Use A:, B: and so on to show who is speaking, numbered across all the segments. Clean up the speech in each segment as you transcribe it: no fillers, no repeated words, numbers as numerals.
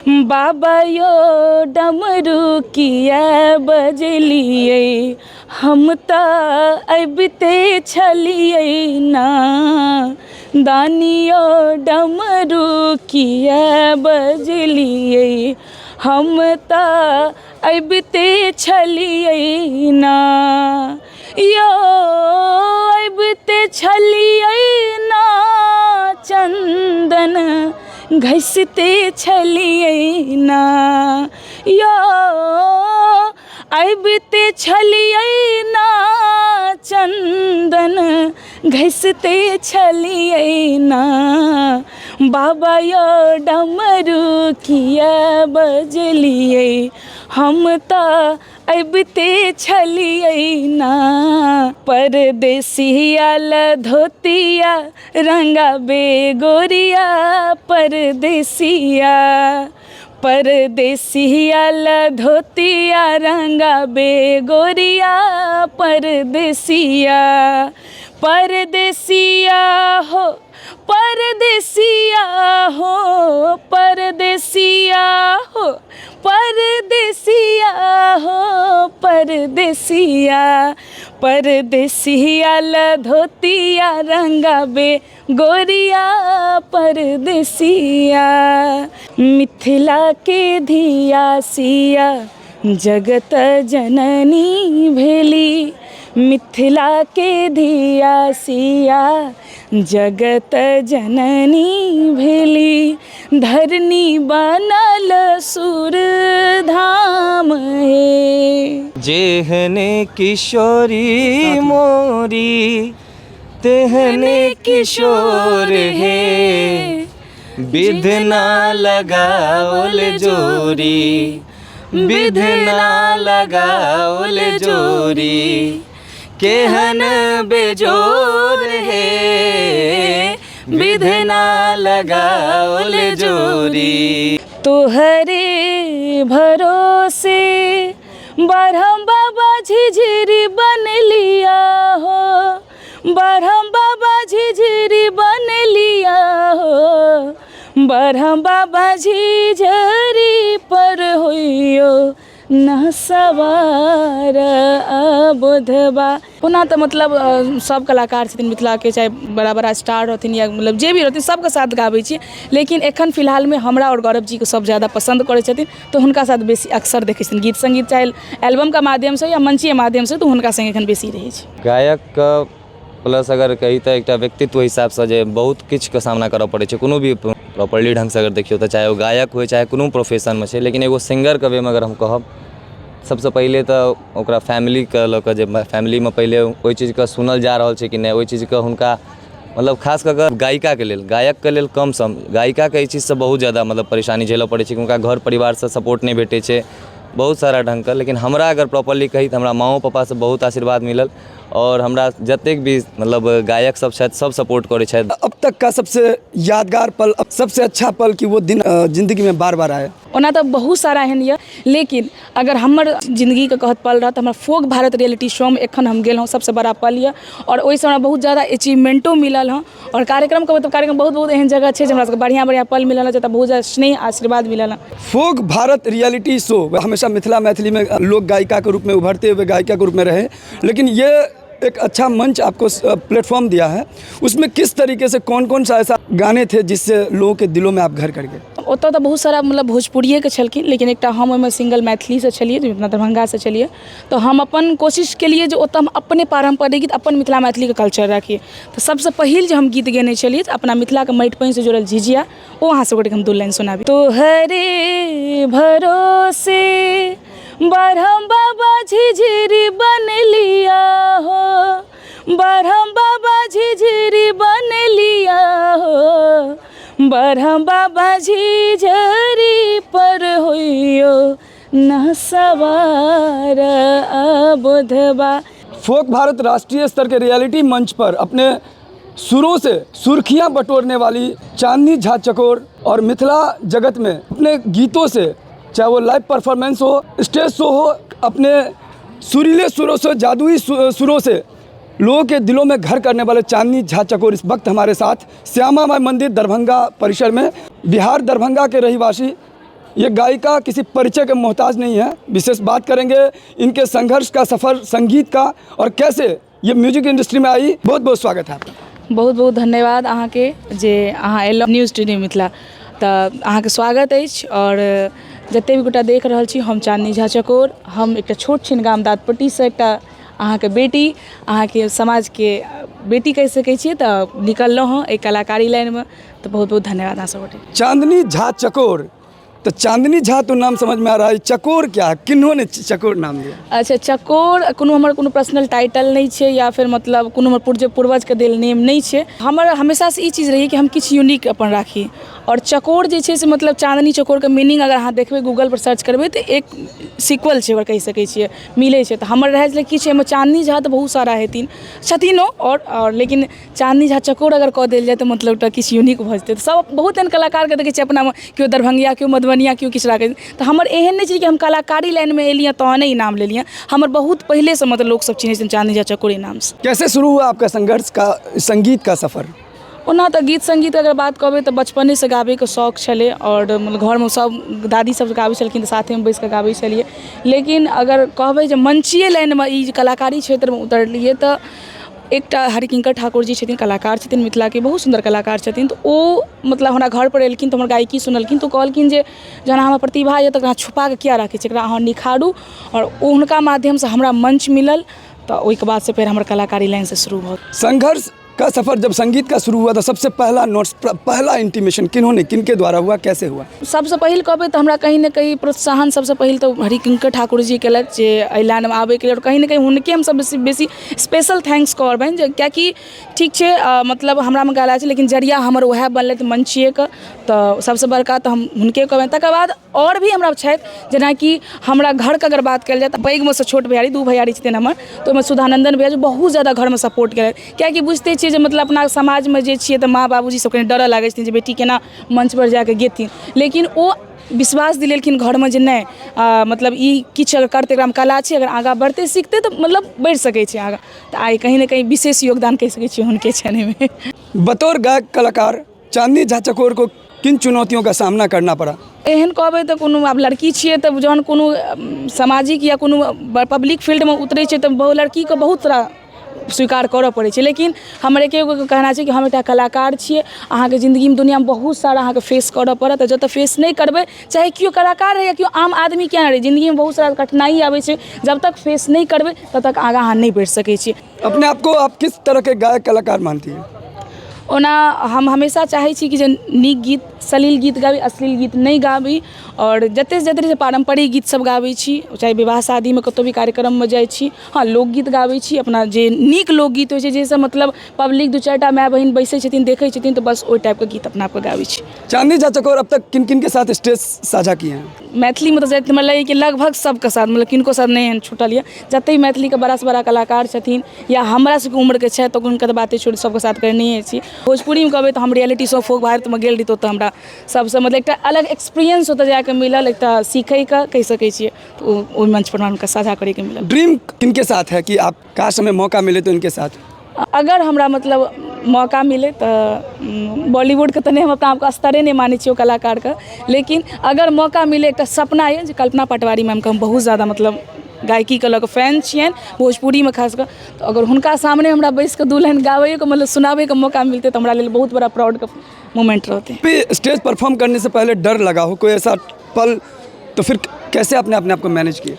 A: बाबा यो डमरू किया बजलिए, हम त अबिते छलिए ना। दानियो डमरू किया बजलिए, हम त अबिते छलिए ना। यो अबिते छलिए ना, चंदन घसते छलिए ना। यो अबिते छलिए ना, चंदन घसते छलिए ना। बाबा यो डमरू किया बजलिए, हम त अबिते छलिए ना। परदेसिया धोतिया रंगा बेगोरिया, परदेसिया परदेसिया धोतिया रंगा बेगोरिया, परदेसिया परदेसिया हो परदेसिया हो परदेसिया हो परदेसिया हो परदेसिया परदेसिया धोतिया रंगा बे गोरिया, परदेसिया। मिथिला के धिया सिया जगत जननी भेली, मिथिला के धिया सिया जगत जननी भेली। धरनी बनल सुर धाम है,
B: जेहने किशोरी मोरी तेहने किशोर है। विधना लगाओल जोरी, विधना लगाओल जोरी, केहन बेजोर है। विधना लगाओल जोरी।
A: तोहरे भरोसे बरहम बाबा झिझिरी बन लिया हो, बरहम बाबा झिझिरी बन लिया हो। बरहम बाबा झिझिरी पर होइयो न सवार अबोधबा। ओना तऽ मतलब सब कलाकार छथिन मिथिलाके, चाहे बड़ा बड़ा स्टार रहथिन या मतलब जे भी रहथिन सबके साथ गाबै छियै। लेकिन एखन फिलहालमे हमरा और गौरव जी को सब ज़्यादा पसंद करै छथिन, तो हुनका साथ बेसी अक्सर देखै छथिन गीत संगीत, चाहे एल्बमके माध्यमसँ या मंचीय माध्यमसँ, तो हुनका संगे एखन बेसी रहै छै।
B: गायक प्लस अगर कही तऽ एकटा व्यक्तित्व हिसाबसँ जे बहुत किछुके सामना करऽ पड़ै छै, कोनो भी प्रॉपर्ली ढङ्गसँ अगर देखियौ तऽ, चाहे ओ गायक होइ चाहे कोनो प्रोफेशनमे छै। लेकिन एगो सिंगरके वेमे अगर हम कहब, सबसँ पहिले तऽ ओकरा फैमिलीके लऽ कऽ, जे फैमिलीमे पहिले ओहि चीजके सुनल जा रहल छै कि नहि, ओहि चीजके हुनका मतलब खास कऽ कऽ गायिकाके लेल, गायकके लेल कम सम, गायिकाके एहि चीजसँ बहुत ज़्यादा मतलब परेशानी झेलऽ पड़ै छै कि हुनका घर परिवारसँ सपोर्ट नहि भेटै छै बहुत सारा ढङ्गके। लेकिन हमरा अगर प्रॉपर्ली कही तऽ हमरा माँओ पापासँ बहुत आशीर्वाद मिलल, और हमरा जतेक भी मतलब गायक सब छथि सब सपोर्ट करै छथि।
C: अब तक का सबसे यादगार पल, सबसे अच्छा पल कि वो दिन जिंदगी में बार बार आए?
A: ओना तऽ बहुत सारा एहन यऽ, लेकिन अगर हमर जिंदगीके कहत पल रहत, हमरा फोक भारत रियलिटी शोमे एखन हम गेल हँ, सबसँ बड़ा पल यऽ। और ओहिसँ हमरा बहुत ज़्यादा अचीवमेंटो मिलल हँ। और कार्यक्रमके मतलब कार्यक्रम बहुत बहुत एहन जगह छै जे हमरा सबके बढ़िआँ बढ़िआँ पल मिलल हँ, जतऽ बहुत ज़्यादा स्नेह आशीर्वाद मिलल हँ।
C: फोक भारत रियलिटी शो हमेशा मिथिला मैथिली में लोक गायिका के रूप में उभरते हुए गायिका के रूप में रहे, लेकिन ये एक अच्छा मंच आपको प्लेटफॉर्म दिया है। उसमें किस तरीके से कौन कौन सा ऐसा गाने थे जिससे लोगों के दिलों में आप घर कर गए?
A: ओतऽ तऽ बहुत सारा मतलब भोजपुरिएके छलखिन, लेकिन एकटा हम ओहिमे सिंगल मैथिलीसँ छलिए, अपना दरभंगासँ छलिए। तऽ हम अपन कोशिश केलिए जे ओतऽ हम अपने पारम्परिक गीत, अपन मिथिला मैथिलीके कल्चर राखिए। तऽ सबसँ पहिल जे हम गीत गेने छलिए अपना मिथिलाके माटि पानिसँ जुड़ल झिझिया, ओ अहाँ सबके हम 2 लाइन सुनाबी। तोहरे भरोसे बरहम बाबा झिझिरी बन लिया हो, बरहम बाबा झिझिरी बन लिया हो। बरहम बाबा झिझिरी पर होइयो न सवार अबोधबा।
C: फोक भारत राष्ट्रीय स्तर के रियलिटी मंच पर अपने सुरों से सुर्खियां बटोरने वाली चांदनी झा चकोर और मिथिला जगत में अपने गीतों से, चाहे वो लाइव परफॉर्मेंस हो, स्टेज शो हो, अपने सुरीले सुरों से, जादुई सुरों से लोगों के दिलों में घर करने वाले चांदनी झा चकोर इस वक्त हमारे साथ श्यामा माई मंदिर दरभंगा परिसर में, बिहार दरभंगा के रहिवासी ये गायिका किसी परिचय के मोहताज नहीं है। विशेष बात करेंगे इनके संघर्ष का सफ़र संगीत का और कैसे ये म्यूजिक इंडस्ट्री में आई। बहुत बहुत स्वागत है आपका।
A: बहुत बहुत धन्यवाद अहाँ के जे अहाँ एलहुँ न्यूज स्टूडियो मिथिला। तऽ अहाँ के स्वागत अछि। और जते भी गोटा देख रहल छी, हम चाँदनी झा चकोर, हम एकटा छोट छिन गाम दादपट्टी से एकटा अहाँ के बेटी, अहाँ के समाज के बेटी कहि सकै छियै, तऽ निकललहुँ हँ एहि कलाकारी लाइन में। तऽ बहुत बहुत धन्यवाद अहाँ सब गोटे।
C: चांदनी झा चकोर, तो चांदनी झा तो नाम समझ में आ रहा है, चकोर क्या है, किन्होंने चकोर नाम दिया?
A: अच्छा, चकोर कोनो हमर कोनो पर्सनल टाइटल नहीं छै या फिर मतलब कोनो हमर पूर्वज के देल नेम नहीं छै। हमर हमेशा से ई चीज रही कि हम किछु यूनिक अपन राखी। और चकोर जे छै से मतलब चांदनी चकोर के मीनिंग अगर अहाँ देखबै गूगल पर सर्च करबै तऽ एक सीक्वल छै, ओकर कहि सकै छियै, मिलै छै। तऽ हमर रहै छलै किछु एहिमे चांदनी झा तऽ बहुत सारा हेथिन छथिनो और लेकिन चांदनी झा चकोर अगर कऽ देल जाय तऽ मतलब एकटा किछु यूनिक भऽ जेतै। तऽ सब बहुत एहन कलाकारके देखै छियै अपनामे, केओ दरभंगिया, केओ मधुबनिया, केओ किछु राखै। तऽ हमर एहन नहि छै कि हम कलाकारी लाइनमे एलियै तहने ई नाम लेलियै। हमर बहुत पहिलेसँ मतलब लोक सब चिन्है छथिन चांदनी झा चकोर नामसँ।
C: कैसे शुरू हुआ आपका संघर्ष का संगीत का सफ़र?
A: ओना तऽ गीत संगीत अगर बात कहबै तऽ बचपनेसँ गाबैके शौक छलै। और मतलब घरमे सब दादी सब गाबै छलखिन तऽ साथेमे बैसि कऽ गाबै छलियै। लेकिन अगर कहबै जे मंचीय लाइनमे ई कलाकारी क्षेत्रमे उतरलियै तऽ एकटा हरिकिंकर ठाकुर जी छथिन, कलाकार छथिन मिथिलाके, बहुत सुन्दर कलाकार छथिन। तऽ ओ मतलब हमरा घर पर एलखिन तऽ हमर गायकी सुनलखिन तऽ कहलखिन जे जहन अहाँमे प्रतिभा यऽ तऽ एकरा छुपा कऽ किया राखै छी, एकरा अहाँ निखारू। और हुनका माध्यमसँ हमरा मंच मिलल। तऽ ओहिके बाद से फेर हमर कलाकारी लाइनसँ शुरू भऽ गेल।
C: संघर्ष का सफ़र जब संगीत का शुरू हुआ तो सबसे पहला नोट्स, पहला इंटीमेशन किन्होंने, किनके द्वारा हुआ, कैसे हुआ?
A: सबसँ पहिल कहबै तऽ हमरा कहीं ने कहीं प्रोत्साहन सबसँ पहिल तऽ हरिकिंकर ठाकुर जी केलथि जे एहि लाइनमे आबैके लेल। और कहीं ने कहीं हुनके हमसब बेसी स्पेशल थैंक्स कहबनि जे कियाकि ठीक छै मतलब हमरामे गाला छै लेकिन जरिया हमर वएह बनलथि मंचिएके। तऽ सबसँ बड़का तऽ हम हुनके कहबनि। तकर बाद और भी हमरा छथि, जेनाकि हमरा घरके अगर बात कयल जाय तऽ पैघमे सँ छोट भैयारी, 2 भैयारी छथिन हमर, तऽ ओहिमे सुधानंदन भैया जे बहुत ज़्यादा घरमे सपोर्ट केलथि। कियाकि बुझिते छियै जे मतलब अपना समाजमे जे छियै तऽ माँ बाबूजी सब कनि डरऽ लागै छथिन जे बेटी केना मंच पर जाकऽ गेथिन। लेकिन ओ विश्वास दिलेलखिन घरमे जे नहि मतलब ई किछु अगर करतै, एकरामे कला छै, अगर आगाँ बढ़तै सीखतै तऽ मतलब बढ़ि सकै छै आगाँ। तऽ आइ कहीं ना कहीं विशेष योगदान कहि सकै छियै हुनके छनि एहिमे।
C: बतौर गायक कलाकार चांदनी झा चकोर को किन चुनौतियों का सामना करना पड़ा?
A: एहन कहबै तऽ कोनो आब लड़की छियै तऽ जहन कोनो सामाजिक या कोनो पब्लिक फील्डमे उतरै छै तऽ लड़कीके बहुत सारा स्वीकार करऽ पड़ै छै। लेकिन हमर एकेगो कहना छै कि हम एकटा कलाकार छियै। अहाँके जिन्दगीमे दुनियामे बहुत सारा अहाँके फेस करऽ पड़त। जतऽ फेस नहीं करबै, चाहे केओ कलाकार रहै या केओ आम आदमी किया नहि रहै, जिन्दगीमे बहुत सारा कठिनाई आबै छै। जब तक फेस नहीं करबै तब तक आगाँ अहाँ नहीं बढ़ि सकै छी।
C: अपने आप को आप किस तरह के गायक कलाकार मानती हैं?
A: ओना हम हमेशा चाहै छी कि जे नीक गीत, सलील गीत गाबी, अश्लील गीत नहीं गाबी। और जतेसँ जते पारम्परिक गीत सब गाबै छी, चाहे विवाह शादीमे कतौ भी कार्यक्रममे जाइ छी। हाँ, लोकगीत गाबै छी, अपना जे नीक लोकगीत होइ छै जाहिसँ मतलब पब्लिक 2-4टा माय बहिन बैसै छथिन देखै छथिन तऽ बस ओहि टाइपके गीत अपना आपके गाबै छी।
C: चांदनी झा चकोर अब तक किन किन के साथ स्टेज साझा किए हैं?
A: मैथिलीमे तऽ मतलब लगैए कि लगभग सबके साथ, मतलब किनको साथ नहीं एहन छूटल यऽ। जते मैथिलीके बड़ासँ बड़ा कलाकार छथिन या हमरा सबके उम्रके छथि तऽ हुनकर तऽ बाते छोड़ि सबके साथ करने छी। भोजपुरीमे कहबै तऽ हम रियलिटी शो फोक भारतमे गेल रही, तऽ हमरा सबसँ मतलब एकटा अलग एक्सपीरियंस ओतऽ जाकऽ मिलल, एकटा सीखैके कहि सकै छियै। तऽ ओहि मंच पर हुनका साझा करैके मिलल।
C: ड्रीम किनके साथ है कि आप काश हमें मौका मिले तो इनके साथ?
A: अगर हमरा मतलब मौका मिले तऽ बॉलीवुडके तऽ नहि, हम अपना आपके स्तरे नहि मानै छियै ओ कलाकारके। लेकिन अगर मौका मिले, एकटा सपना यऽ जे कल्पना पटवारी मैमके हम बहुत ज़्यादा मतलब गायकीके लऽ कऽ फैन छियनि, भोजपुरीमे खास कऽ। तऽ अगर हुनका सामने हमरा बैसि कऽ 2 लाइन गाबैके मतलब सुनाबैके मौका मिलतै तऽ हमरा लेल बहुत बड़ा प्राउडके मोमेंट रहतै।
C: स्टेज परफॉर्म करने से पहले डर लगा हो कोई ऐसा पल, तो फिर कैसे आपने अपने आप को मैनेज किया?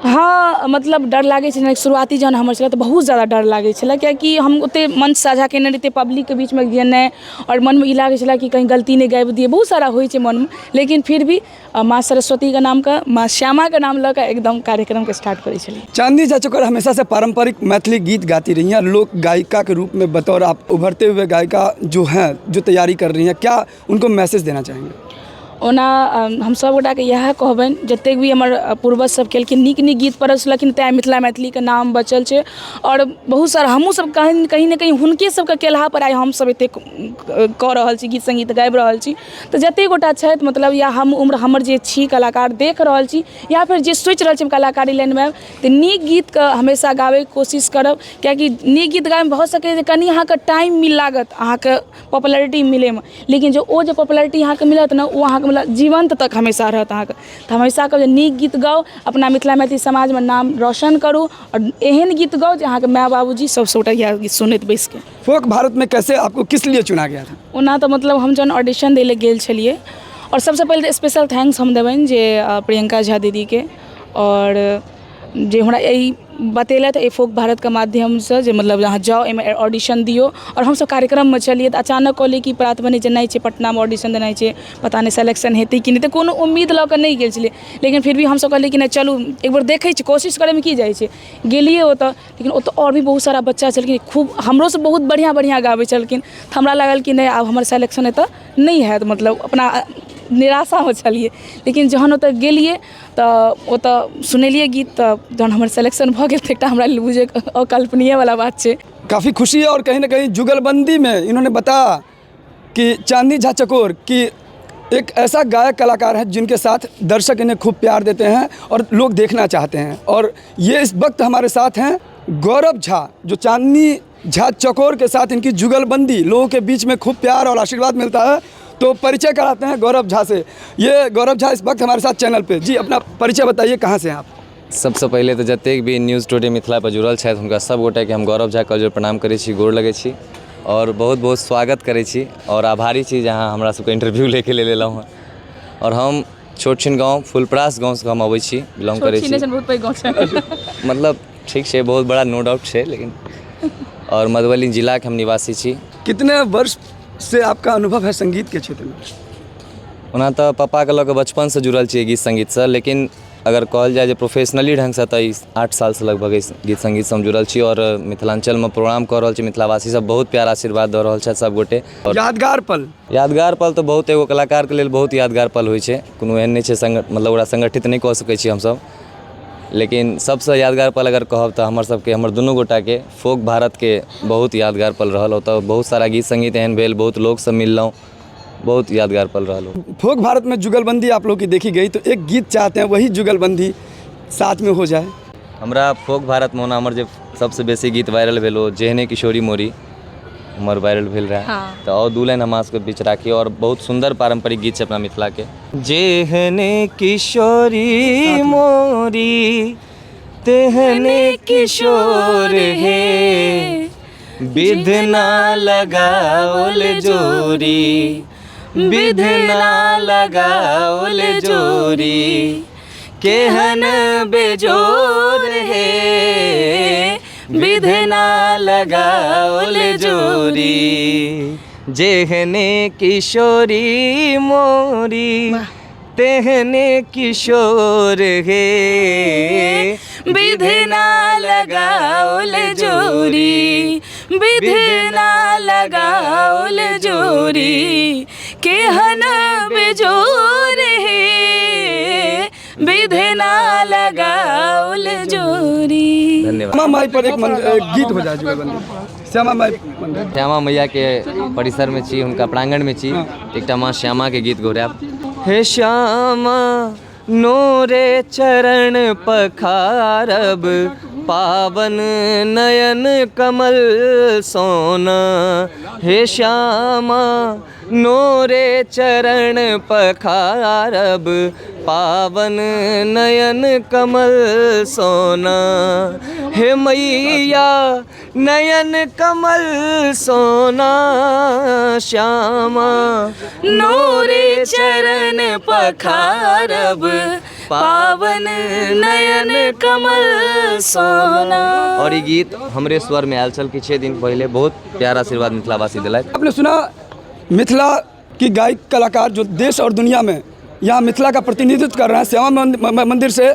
A: हाँ, मतलब डर लागै छै। शुरुआती जहन हमर छलै तऽ बहुत ज़्यादा डर लागै छलै, कियाकि हम ओते मंच साझा केने रहियै पब्लिकके बीचमे गेनाइ। और मनमे ई लागै छलै कि कहीं गलती नहीं गाबि दियै, बहुत सारा होइ छै मनमे। लेकिन फिर भी माँ सरस्वतीके नामके, माँ श्यामाके नाम लऽ कऽ एकदम कार्यक्रमके स्टार्ट करै छलियै।
C: चांदनी झा चकोर हमेशा से पारंपरिक मैथिली गीत गाती रही हैं। लोक गायिका के रूप में बतौर आप उभरते हुए गायिका जो हैं, जो तैयारी कर रही हैं, क्या उनको मैसेज देना चाहेंगे?
A: ओना हम सब गोटाके इएह कहबनि, जतेक भी हमर पूर्वज सब केलखिन, नीक नीक गीत परसलखिन, तेँ मिथिला मैथिलीके नाम बचल छै। और बहुत सारा हमहूँ सब कहीं ने कहीं हुनके सबके केलहा पर आइ हमसब एतेक कऽ रहल छी, गीत संगीत गाबि रहल छी। तऽ जतेक गोटा छथि मतलब या हम उम्र हमर जे छी कलाकार देख रहल छी, या फिर जे सोचि रहल छी कलाकारी लाइनमे आयब, तऽ नीक गीतके हमेशा गाबैके कोशिश करब। कियाकि नीक गीत गाबैमे भऽ सकैए जे कनि अहाँके टाइम लागत अहाँके पॉपुलैरिटी मिलैमे, लेकिन जो ओ जे पॉपुलैरिटी अहाँके मिलत ने, ओ अहाँके मतलब जीवंत तक हमेशा रहत अहाँके। तऽ हमेशा कहब जे नीक गीत गाउ, अपना मिथिला मैथिली समाजमे नाम रोशन करू, और एहन गीत गाउ जे अहाँके माय बाबूजी सब गोटा इएह गीत सुनैत बैस के।
C: फोक भारत में कैसे आपको किस लिए चुना गया था?
A: ओना तऽ मतलब हम जहन ऑडिशन दै लए गेल छलिए, और सबसँ पहिले तऽ स्पेशल थैंक्स हम देबनि जे प्रियंका झा दीदीके, और जे हमरा ई बतेलथि एहि फोक भारतके माध्यमसँ जे मतलब अहाँ जाउ, एहिमे ऑडिशन दियौ। और हमसब कार्यक्रममे छलिए तऽ अचानक कहलिए कि प्रात बनी जे नहि छै पटनामे ऑडिशन देनाइ छै, पता नहि सिलेक्शन हेतै कि नहि, तऽ कोनो उम्मीद लऽ कऽ नहि गेल छलिए। लेकिन फिर भी हमसब कहलिए कि नहि चलू एक बेर देखै छी, कोशिश करैमे की जाइ छै। गेलिए ओतऽ, लेकिन ओतऽ और भी बहुत सारा बच्चा छलखिन, खूब हमरोसँ बहुत बढ़िआँ बढ़िआँ गाबै छलखिन। तऽ हमरा लागल कि नहि आब हमर सिलेक्शन एतऽ नहि हैत, मतलब अपना निराशामे छलिए। लेकिन जहन ओतऽ गेलिए तऽ ओतऽ सुनेलिए गीत, तऽ जहन हमर सिलेक्शन भऽ गेल तऽ एकटा हमरा लेल बुझे अकल्पनीय वाला बात छै।
C: काफ़ी खुशी है, और कहीं ना कहीं जुगलबंदी में इन्होंने बताया कि चांदनी झा चकोर की एक ऐसा गायक कलाकार है जिनके साथ दर्शक इन्हें खूब प्यार देते हैं और लोग देखना चाहते हैं। और ये इस वक्त हमारे साथ हैं गौरव झा, जो चांदनी झा चकोर के साथ इनकी जुगलबंदी, लोगों के बीच में खूब प्यार और आशीर्वाद मिलता है। तो परिचय कराते हैं गौरव झा से। ये गौरव झा इस वक्त हमारे साथ चैनल पे। जी अपना परिचय बताइए, कहाँ से हैं आप?
B: सबसे पहले तो जतेक भी न्यूज़ टुडे मिथिला पर जुड़ल छथि हुनका सब गोटे के हम गौरव झा के प्रणाम करै छी, गोर लगै छी, और बहुत बहुत स्वागत करै छी, और आभारी छी जहाँ हमरा सबके इंटरव्यू लेके ले लेलहुँ हँ। और हम छोट छिन गाँव फुलपरास गाँवसँ हम अबै छी, बिलोंग करै छी।
A: बहुत पैघ गाँव छै
B: मतलब ठीक छै, बहुत बड़ा नो डाउट छै, लेकिन और मधुबनी जिला के हम निवासी छी।
C: कितने वर्ष से आपका अनुभव है संगीत के क्षेत्र में?
B: ओना तऽ पापाके लऽ कऽ बचपनसँ जुड़ल छियै गीत सङ्गीतसँ, लेकिन अगर कहल जाए जे प्रोफेशनली ढङ्गसँ तऽ 8 सालसँ लगभग गीत सङ्गीतसँ हम जुड़ल छी, और मिथिलाञ्चलमे प्रोग्राम कऽ रहल छी। मिथिलावासी सब बहुत प्यार आशीर्वाद दऽ रहल छथि सब गोटे।
C: यादगार पल
B: तऽ बहुत एगो कलाकारके लेल बहुत यादगार पल होइ छै, कोनो एहन नहि छै मतलब ओकरा संगठित नहि कऽ सकै छी हमसब। लेकिन सबसँ यादगार पल अगर कहब तऽ हमर दुनू गोटाके फोक भारतके बहुत यादगार पल रहल। ओतऽ बहुत सारा गीत सङ्गीत एहन भेल, बहुत लोकसँ मिललहुँ, बहुत यादगार पल रहल।
C: फोक भारत में जुगलबंदी आप लोग की देखी गई, तो एक गीत चाहते हैं वही जुगलबंदी साथ में हो जाए।
B: हमरा फोक भारतमे ओना हमर जे सबसँ बेसी गीत वायरल भेल ओ जेहने किशोरी मोरी हमर वायरल भेल रहे। तऽ और दू लाइन हमरा सबके बीच राखिए, और बहुत सुंदर पारंपरिक गीत छै अपना मिथिलाके। जेहने किशोरी मोरी तेहने किशोर हे, विधना लगाओल जोरी, विधना लगाओल जोरी, केहन बेजोर हे, विधना लगाओल जोरी। जेहने किशोरी मोरी तेहने किशोर हे, विधना लगाओल जोरी, विधना लगाओल जोरी, केहन बेजोर हे, विधना लगाओल जोरी। धन्यवाद।
C: श्यामा माई पर एक गीत हो जाए जुगलबंदी। श्यामा माई मंदिर,
B: श्यामा मैया के परिसर में छी, हुनका प्रांगण में छी, एकटा माँ श्यामा के गीत गौराब। हे श्यामा नोरे चरण पखारब, पावन नयन कमल सोना। हे श्यामा नोरे चरण पखारब, पावन नयन कमल सोना। हे मैया नयन कमल सोना, श्यामा
A: नोरे चरण पखारब, पावन नयन कमल सोना।
B: और ये गीत हमरे स्वर में आयल छल कि 6 दिन पहले, बहुत प्यारा आशीर्वाद मिथिलावासी दिलाए।
C: आपने सुना मिथिला की गायक कलाकार जो देश और दुनिया में यहाँ मिथिला का प्रतिनिधित्व कर रहे हैं, श्यामा मंदिर से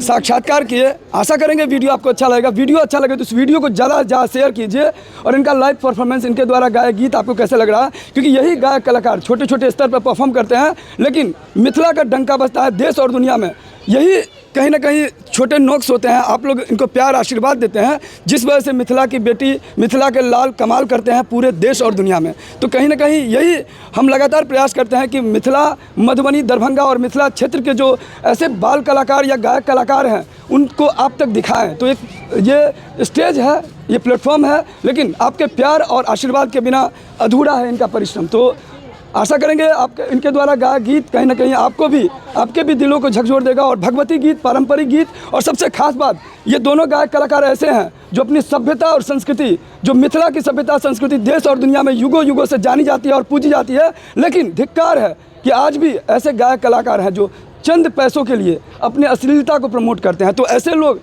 C: साक्षात्कार किए। आशा करेंगे वीडियो आपको अच्छा लगेगा। वीडियो अच्छा लगे तो इस वीडियो को ज़्यादा शेयर कीजिए, और इनका लाइव परफॉर्मेंस, इनके द्वारा गाया गीत आपको कैसे लग रहा है, क्योंकि यही गायक कलाकार छोटे छोटे स्तर पर परफॉर्म करते हैं, लेकिन मिथिला का डंका बजता है देश और दुनिया में। यही कहीं ना कहीं छोटे नोक्स होते हैं, आप लोग इनको प्यार आशीर्वाद देते हैं, जिस वजह से मिथिला की बेटी, मिथिला के लाल कमाल करते हैं पूरे देश और दुनिया में। तो कहीं ना कहीं यही हम लगातार प्रयास करते हैं कि मिथिला, मधुबनी, दरभंगा और मिथिला क्षेत्र के जो ऐसे बाल कलाकार या गायक कलाकार हैं उनको आप तक दिखाएं। तो एक ये स्टेज है, ये प्लेटफॉर्म है, लेकिन आपके प्यार और आशीर्वाद के बिना अधूरा है इनका परिश्रम। तो आशा करेंगे आपके इनके द्वारा गाया गीत कहीं ना कहीं आपके भी दिलों को झकझोर देगा। और भगवती गीत, पारंपरिक गीत, और सबसे खास बात, ये दोनों गायक कलाकार ऐसे हैं जो अपनी सभ्यता और संस्कृति, जो मिथिला की सभ्यता संस्कृति देश और दुनिया में युगों युगों से जानी जाती है और पूजी जाती है। लेकिन धिक्कार है कि आज भी ऐसे गायक कलाकार हैं जो चंद पैसों के लिए अपनी अश्लीलता को प्रमोट करते हैं। तो ऐसे लोग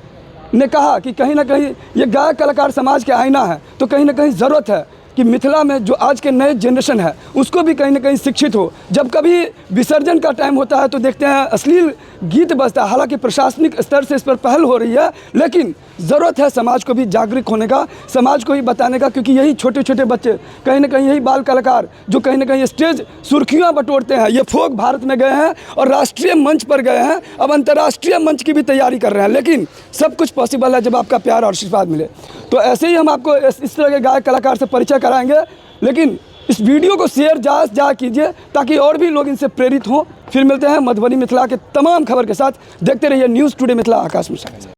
C: ने कहा कि कहीं ना कहीं ये गायक कलाकार समाज के आईना है, तो कहीं ना कहीं ज़रूरत है कि मिथिला में जो आज के नए जनरेशन है उसको भी कहीं ना कहीं शिक्षित हो। जब कभी विसर्जन का टाइम होता है तो देखते हैं अश्लील गीत बजता है। हालांकि प्रशासनिक स्तर से इस पर पहल हो रही है, लेकिन ज़रूरत है समाज को भी जागरूक होने का, समाज को भी बताने का, क्योंकि यही छोटे छोटे बच्चे कहीं ना कहीं, यही बाल कलाकार जो कहीं ना कहीं स्टेज सुर्खियाँ बटोरते हैं, ये फोक भारत में गए हैं और राष्ट्रीय मंच पर गए हैं, अब अंतर्राष्ट्रीय मंच की भी तैयारी कर रहे हैं। लेकिन सब कुछ पॉसिबल है जब आपका प्यार और आशीर्वाद मिले। तो ऐसे ही हम आपको इस तरह के गायक कलाकार से परिचय कराएंगे। लेकिन इस वीडियो को शेयर जा कीजिए ताकि और भी लोग इनसे प्रेरित हों। फिर मिलते हैं मधुबनी मिथिला के तमाम खबर के साथ। देखते रहिए न्यूज़ टुडे मिथिला, आकाश मिश्रा।